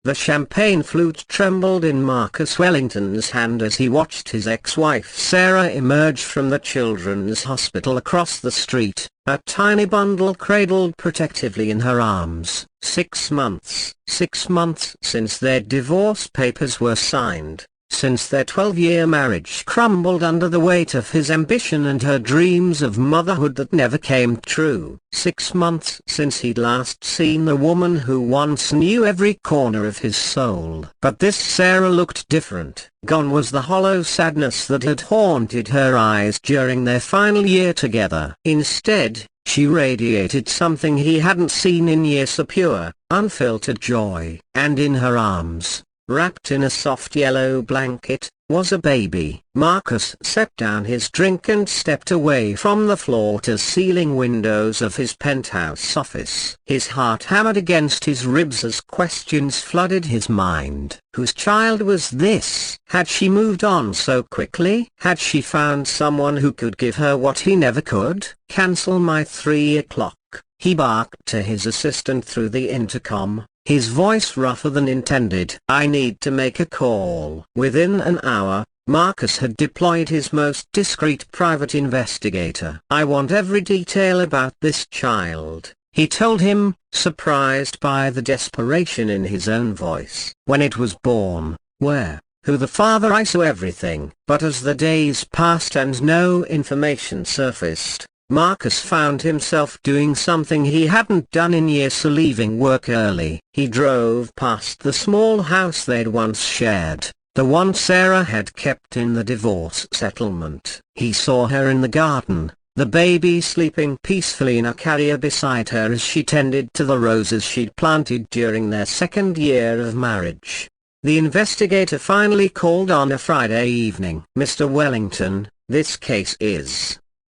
The champagne flute trembled in Marcus Wellington's hand as he watched his ex-wife Sarah emerge from the children's hospital across the street, a tiny bundle cradled protectively in her arms. 6 months. 6 months since their divorce papers were signed. Since their 12-year marriage crumbled under the weight of his ambition and her dreams of motherhood that never came true. 6 months since he'd last seen the woman who once knew every corner of his soul. But this Sarah looked different. Gone was the hollow sadness that had haunted her eyes during their final year together. Instead, she radiated something he hadn't seen in years: a pure, unfiltered joy. And in her arms, wrapped in a soft yellow blanket, was a baby. Marcus set down his drink and stepped away from the floor-to-ceiling windows of his penthouse office. His heart hammered against his ribs as questions flooded his mind. Whose child was this? Had she moved on so quickly? Had she found someone who could give her what he never could? "Cancel my 3 o'clock," he barked to his assistant through the intercom, his voice rougher than intended. "I need to make a call." Within an hour, Marcus had deployed his most discreet private investigator. "I want every detail about this child," he told him, surprised by the desperation in his own voice. "When it was born, where, who the father, I saw everything." But as the days passed and no information surfaced, Marcus found himself doing something he hadn't done in years: leaving work early. He drove past the small house they'd once shared, the one Sarah had kept in the divorce settlement. He saw her in the garden, the baby sleeping peacefully in a carrier beside her as she tended to the roses she'd planted during their 2nd year of marriage. The investigator finally called on a Friday evening. "Mr. Wellington, this case is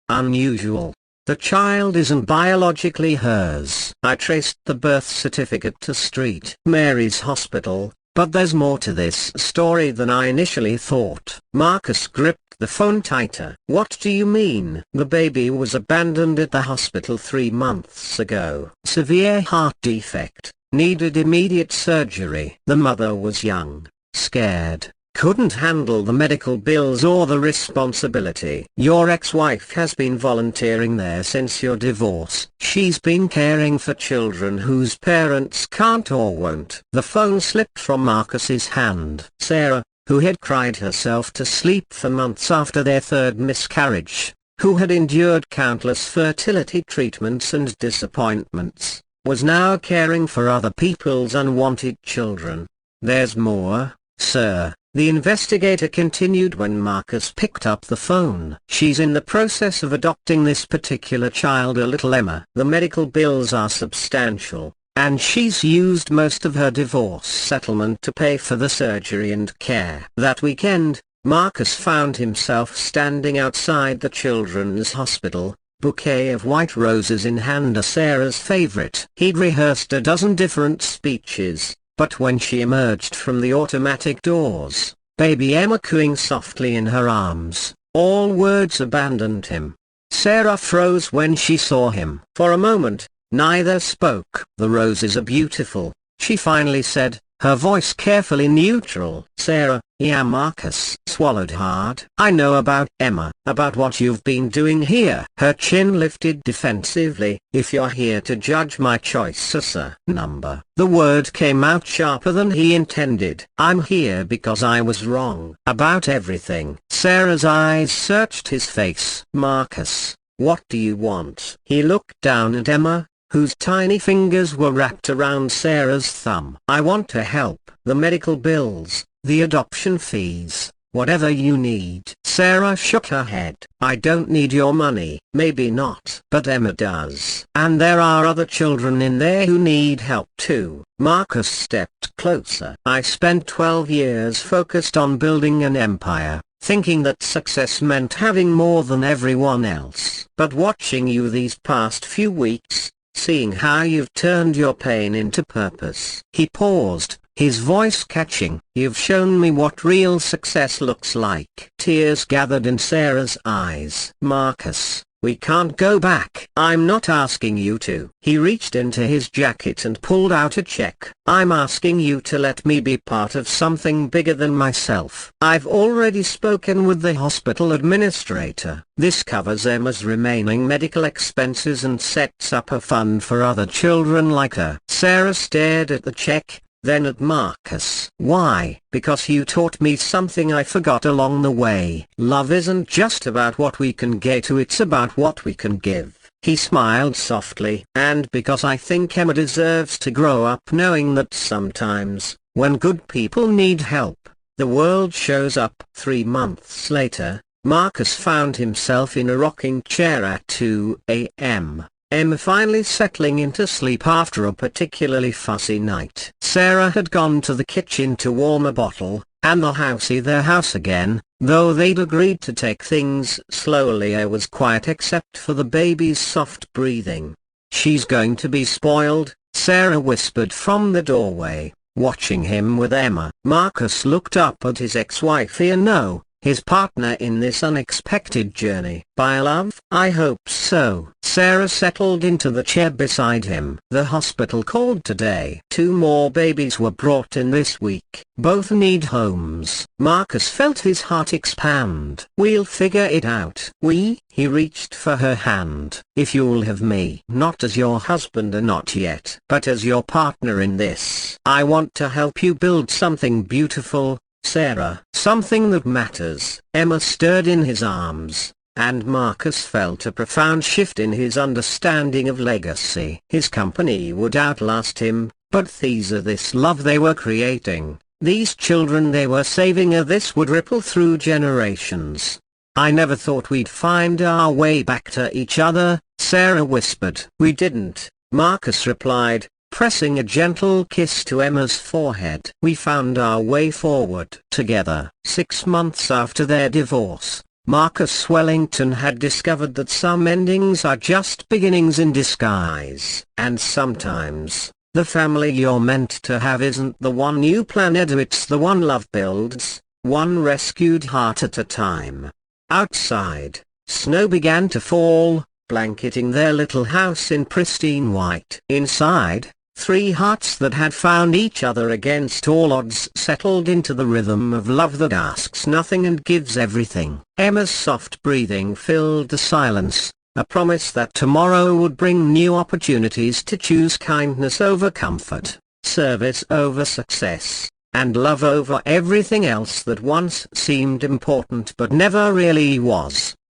unusual. The child isn't biologically hers. I traced the birth certificate to St. Mary's Hospital, but there's more to this story than I initially thought." Marcus gripped the phone tighter. "What do you mean?" "The baby was abandoned at the hospital 3 months ago. Severe heart defect, needed immediate surgery. The mother was young, scared, couldn't handle the medical bills or the responsibility. Your ex-wife has been volunteering there since your divorce. She's been caring for children whose parents can't or won't." The phone slipped from Marcus's hand. Sarah, who had cried herself to sleep for months after their 3rd miscarriage, who had endured countless fertility treatments and disappointments, was now caring for other people's unwanted children. "There's more, sir," the investigator continued when Marcus picked up the phone. "She's in the process of adopting this particular child, a little Emma. The medical bills are substantial, and she's used most of her divorce settlement to pay for the surgery and care." That weekend, Marcus found himself standing outside the children's hospital, bouquet of white roses in hand, a Sarah's favorite. He'd rehearsed a dozen different speeches, but when she emerged from the automatic doors, baby Emma cooing softly in her arms, all words abandoned him. Sarah froze when she saw him. For a moment, neither spoke. "The roses are beautiful," she finally said, her voice carefully neutral. "Sarah," yeah. Marcus swallowed hard. "I know about Emma, about what you've been doing here." Her chin lifted defensively. "If you're here to judge my choice as a number," the word came out sharper than he intended. "I'm here because I was wrong about everything." Sarah's eyes searched his face. "Marcus, what do you want?" He looked down at Emma, whose tiny fingers were wrapped around Sarah's thumb. "I want to help. The medical bills, the adoption fees, whatever you need." Sarah shook her head. "I don't need your money." "Maybe not, but Emma does. And there are other children in there who need help too." Marcus stepped closer. "I spent 12 years focused on building an empire, thinking that success meant having more than everyone else. But watching you these past few weeks, seeing how you've turned your pain into purpose." He paused, his voice catching. "You've shown me what real success looks like." Tears gathered in Sarah's eyes. "Marcus, We can't go back. I'm not asking you to. He reached into his jacket and pulled out a check. I'm asking you to let me be part of something bigger than myself. I've already spoken with the hospital administrator. This covers Emma's remaining medical expenses and sets up a fund for other children like her. Sarah stared at the check, then at Marcus. Why? Because you taught me something I forgot along the way. Love isn't just about what we can get to, it's about what we can give. He smiled softly. And because I think Emma deserves to grow up knowing that sometimes, when good people need help, the world shows up. 3 months later, Marcus found himself in a rocking chair at 2 a.m. Emma finally settling into sleep after a particularly fussy night. Sarah had gone to the kitchen to warm a bottle, and the housey their house again, though they'd agreed to take things slowly. I was quiet except for the baby's soft breathing. She's going to be spoiled, Sarah whispered from the doorway, watching him with Emma. Marcus looked up at his ex-wife. No, his partner in this unexpected journey. By love? I hope so. Sarah settled into the chair beside him. The hospital called today. 2 more babies were brought in this week. Both need homes. Marcus felt his heart expand. We'll figure it out. We? He reached for her hand. If you'll have me. Not as your husband or not yet. But as your partner in this. I want to help you build something beautiful, Sarah. Something that matters. Emma stirred in his arms, and Marcus felt a profound shift in his understanding of legacy. His company would outlast him, but this love they were creating, these children they were saving, this would ripple through generations. I never thought we'd find our way back to each other, Sarah whispered. We didn't, Marcus replied, pressing a gentle kiss to Emma's forehead. We found our way forward together. 6 months after their divorce, Marcus Wellington had discovered that some endings are just beginnings in disguise. And sometimes, the family you're meant to have isn't the one you planned, it's the one love builds, one rescued heart at a time. Outside, snow began to fall, blanketing their little house in pristine white. Inside, 3 hearts that had found each other against all odds settled into the rhythm of love that asks nothing and gives everything. Emma's soft breathing filled the silence, a promise that tomorrow would bring new opportunities to choose kindness over comfort, service over success, and love over everything else that once seemed important but never really was.